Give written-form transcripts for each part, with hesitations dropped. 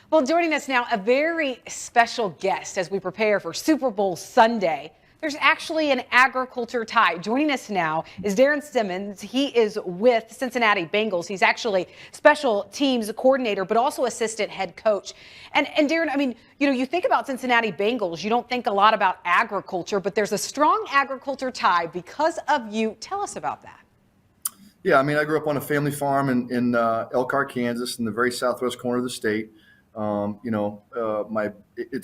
Well, joining us now, a very special guest as we prepare for Super Bowl Sunday. There's actually an agriculture tie. Joining us now is Darren Simmons. He is with Cincinnati Bengals. He's actually special teams coordinator, but also assistant head coach. And Darren, I mean, you think about Cincinnati Bengals, you don't think a lot about agriculture, but there's a strong agriculture tie because of you. Tell us about that. Yeah, I mean, I grew up on a family farm in Elkhart, Kansas, in the very southwest corner of the state. It's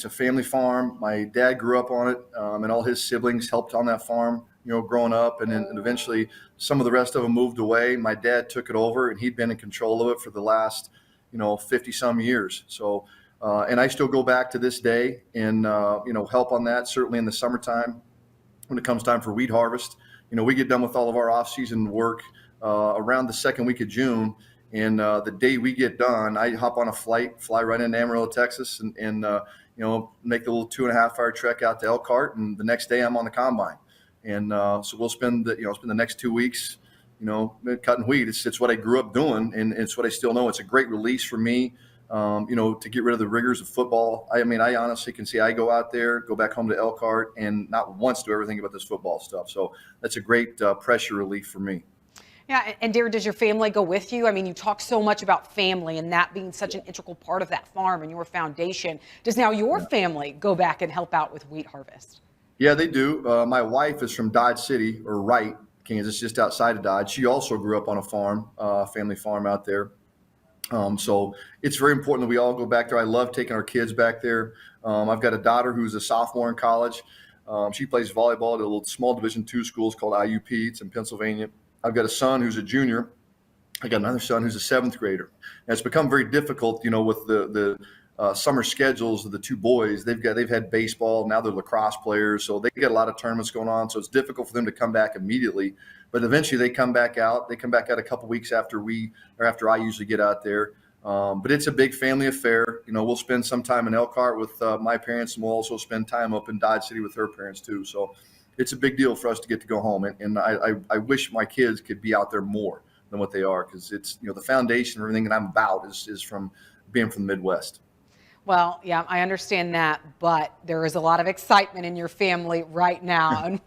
a family farm. My dad grew up on it, and all his siblings helped on that farm, growing up. And eventually some of the rest of them moved away. My dad took it over, and he'd been in control of it for the last, 50 some years. So, and I still go back to this day and, help on that, certainly in the summertime when it comes time for wheat harvest. We get done with all of our off-season work around the second week of June. And the day we get done, I hop on a flight, fly right into Amarillo, Texas, and make the little 2.5 hour trek out to Elkhart. And the next day I'm on the combine. And so we'll spend the next 2 weeks, cutting wheat. It's what I grew up doing, and it's what I still know. It's a great release for me, to get rid of the rigors of football. I mean, I honestly can see I go out there, go back home to Elkhart, and not once do everything about this football stuff. So that's a great pressure relief for me. Yeah, and Darren, does your family go with you? I mean, you talk so much about family and that being such an integral part of that farm and your foundation. Does now your family go back and help out with wheat harvest? Yeah, they do. My wife is from Dodge City, or Wright, Kansas, just outside of Dodge. She also grew up on a farm, family farm out there. So it's very important that we all go back there. I love taking our kids back there. I've got a daughter who's a sophomore in college. She plays volleyball at a little small Division II school called IUP. It's in Pennsylvania. I've got a son who's a junior. I got another son who's a seventh grader. And it's become very difficult, with the summer schedules of the two boys. They've had baseball, now they're lacrosse players, so they get a lot of tournaments going on. So it's difficult for them to come back immediately. But eventually they come back out. They come back out a couple weeks after after I usually get out there. But it's a big family affair. We'll spend some time in Elkhart with my parents, and we'll also spend time up in Dodge City with her parents too. So it's a big deal for us to get to go home. And I wish my kids could be out there more than what they are, because it's, the foundation of everything that I'm about is from being from the Midwest. Well, yeah, I understand that, but there is a lot of excitement in your family right now. And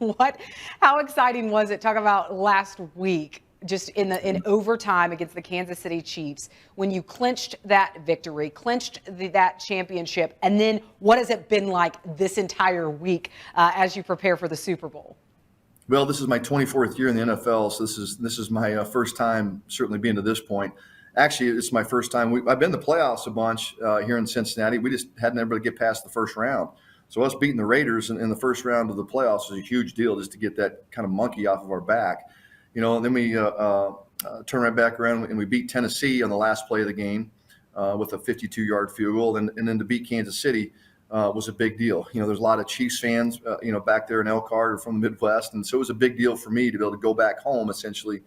how exciting was it? Talk about last week, just in overtime against the Kansas City Chiefs, when you clinched that victory, clinched that championship, and then what has it been like this entire week as you prepare for the Super Bowl? Well, this is my 24th year in the NFL, so this is my first time certainly being to this point. Actually, it's my first time. I've been to the playoffs a bunch here in Cincinnati. We just hadn't been able to get past the first round. So us beating the Raiders in the first round of the playoffs was a huge deal, just to get that kind of monkey off of our back. Then we turn right back around and we beat Tennessee on the last play of the game with a 52-yard field goal. And then to beat Kansas City was a big deal. There's a lot of Chiefs fans, back there in Elkhart or from the Midwest. And so it was a big deal for me to be able to go back home, essentially,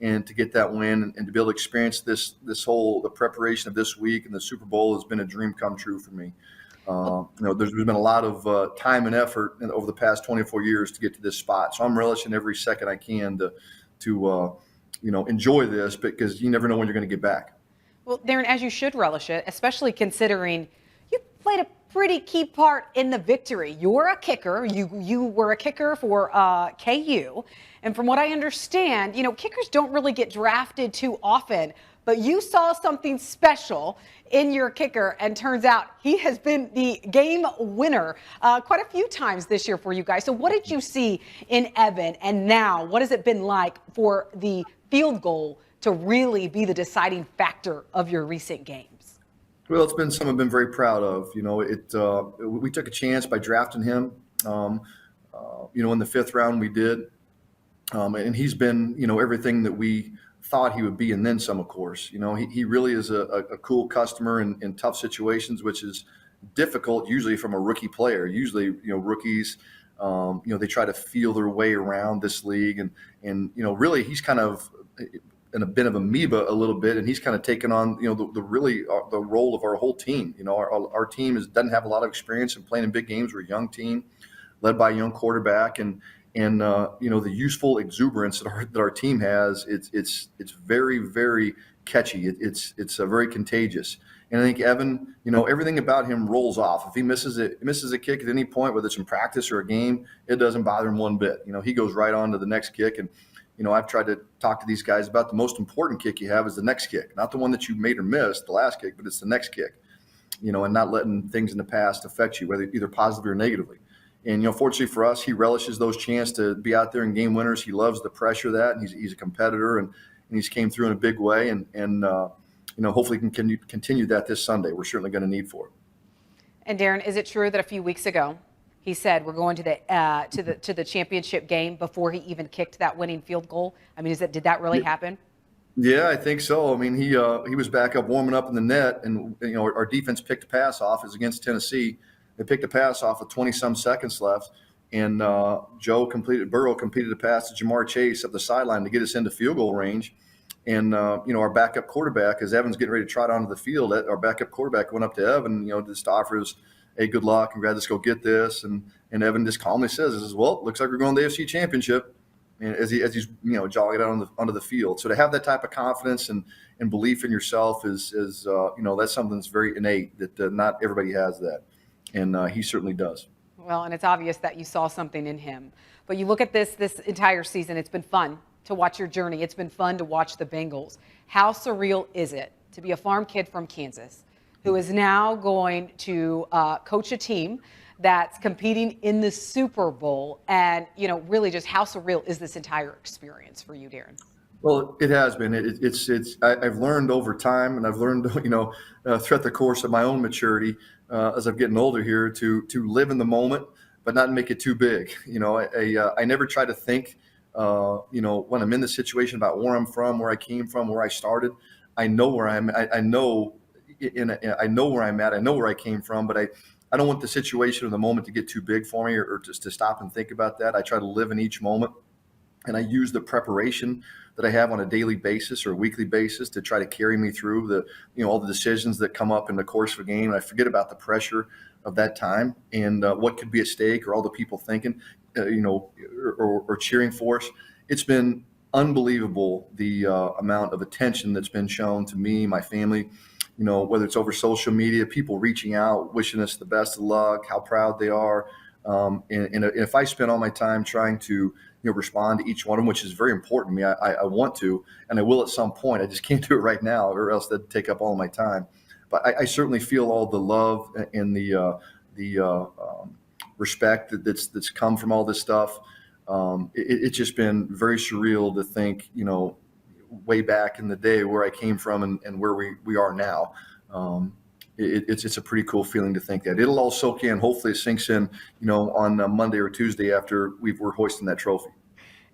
and to get that win and to be able to experience the preparation of this week and the Super Bowl has been a dream come true for me. There's been a lot of time and effort over the past 24 years to get to this spot. So I'm relishing every second I can to enjoy this, because you never know when you're going to get back. Well, Darren, as you should relish it, especially considering you played a pretty key part in the victory. You're a kicker. You were a kicker for KU. And from what I understand, kickers don't really get drafted too often. But you saw something special in your kicker, and turns out he has been the game winner quite a few times this year for you guys. So what did you see in Evan? And now, what has it been like for the field goal to really be the deciding factor of your recent games? Well, it's been something I've been very proud of. We took a chance by drafting him. In the fifth round we did, and he's been, everything that we thought he would be, and then some, of course. He really is a cool customer in tough situations, which is difficult usually from a rookie player. Usually, rookies, they try to feel their way around this league, and really he's kind of in a bit of amoeba a little bit, and he's kind of taken on, the role of our whole team. Our team doesn't have a lot of experience in playing in big games. We're a young team led by a young quarterback, and the youthful exuberance that our team has, it's very, very catchy. It's very contagious. And I think Evan, everything about him rolls off. If he misses a kick at any point, whether it's in practice or a game, it doesn't bother him one bit. He goes right on to the next kick. And, I've tried to talk to these guys about the most important kick you have is the next kick, not the one that you made or missed, the last kick, but it's the next kick, and not letting things in the past affect you, whether either positively or negatively. And, fortunately for us, he relishes those chances to be out there and game winners. He loves the pressure of that, and he's a competitor, and he's came through in a big way. And hopefully can continue that this Sunday. We're certainly going to need for it. And Darren, is it true that a few weeks ago he said we're going to the championship game before he even kicked that winning field goal? I mean, did that really happen? Yeah, I think so. I mean, he was back up warming up in the net, and our defense picked a pass off. It was against Tennessee. They picked a pass off with 20-some seconds left, and Burrow completed a pass to Jamar Chase up the sideline to get us into field goal range. And our backup quarterback, as Evan's getting ready to trot onto the field, our backup quarterback went up to Evan, just to offer us, hey, good luck, congrats, let's go get this. And Evan just calmly says, well, looks like we're going to the AFC Championship. And as he's jogging out onto the field. So to have that type of confidence and belief in yourself is that's something that's very innate that not everybody has that, and he certainly does. Well, and it's obvious that you saw something in him. But you look at this entire season; it's been fun to watch your journey. It's been fun to watch the Bengals. How surreal is it to be a farm kid from Kansas who is now going to coach a team that's competing in the Super Bowl? And, really just how surreal is this entire experience for you, Darren? Well, it has been. I've learned over time, and I've learned, throughout the course of my own maturity as I'm getting older here to live in the moment, but not make it too big. I never try to think, when I'm in the situation about where I'm from, where I came from, where I started. I know where I'm. I know where I'm at. I know where I came from, but I don't want the situation or the moment to get too big for me or just to stop and think about that. I try to live in each moment, and I use the preparation that I have on a daily basis or a weekly basis to try to carry me through all the decisions that come up in the course of a game. And I forget about the pressure of that time and what could be at stake or all the people thinking, or cheering for us. It's been unbelievable the amount of attention that's been shown to me, my family, whether it's over social media, people reaching out, wishing us the best of luck, how proud they are. And if I spend all my time trying to respond to each one of them, which is very important to me, I want to, and I will at some point. I just can't do it right now, or else that'd take up all of my time. But I certainly feel all the love and the respect that's come from all this stuff. It's just been very surreal to think, way back in the day where I came from and where we are now. It's a pretty cool feeling to think that it'll all soak in. Hopefully it sinks in, on Monday or Tuesday after we're hoisting that trophy.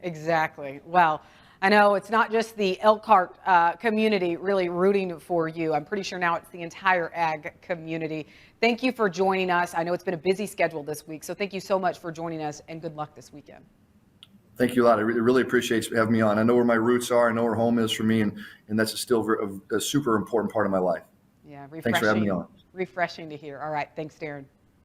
Exactly. Well, I know it's not just the Elkhart community really rooting for you. I'm pretty sure now it's the entire ag community. Thank you for joining us. I know it's been a busy schedule this week, so thank you so much for joining us, and good luck this weekend. Thank you a lot. I really appreciate you having me on. I know where my roots are. I know where home is for me, and that's still a super important part of my life. Yeah, refreshing. Thanks for having me on. Refreshing to hear. All right. Thanks, Darren.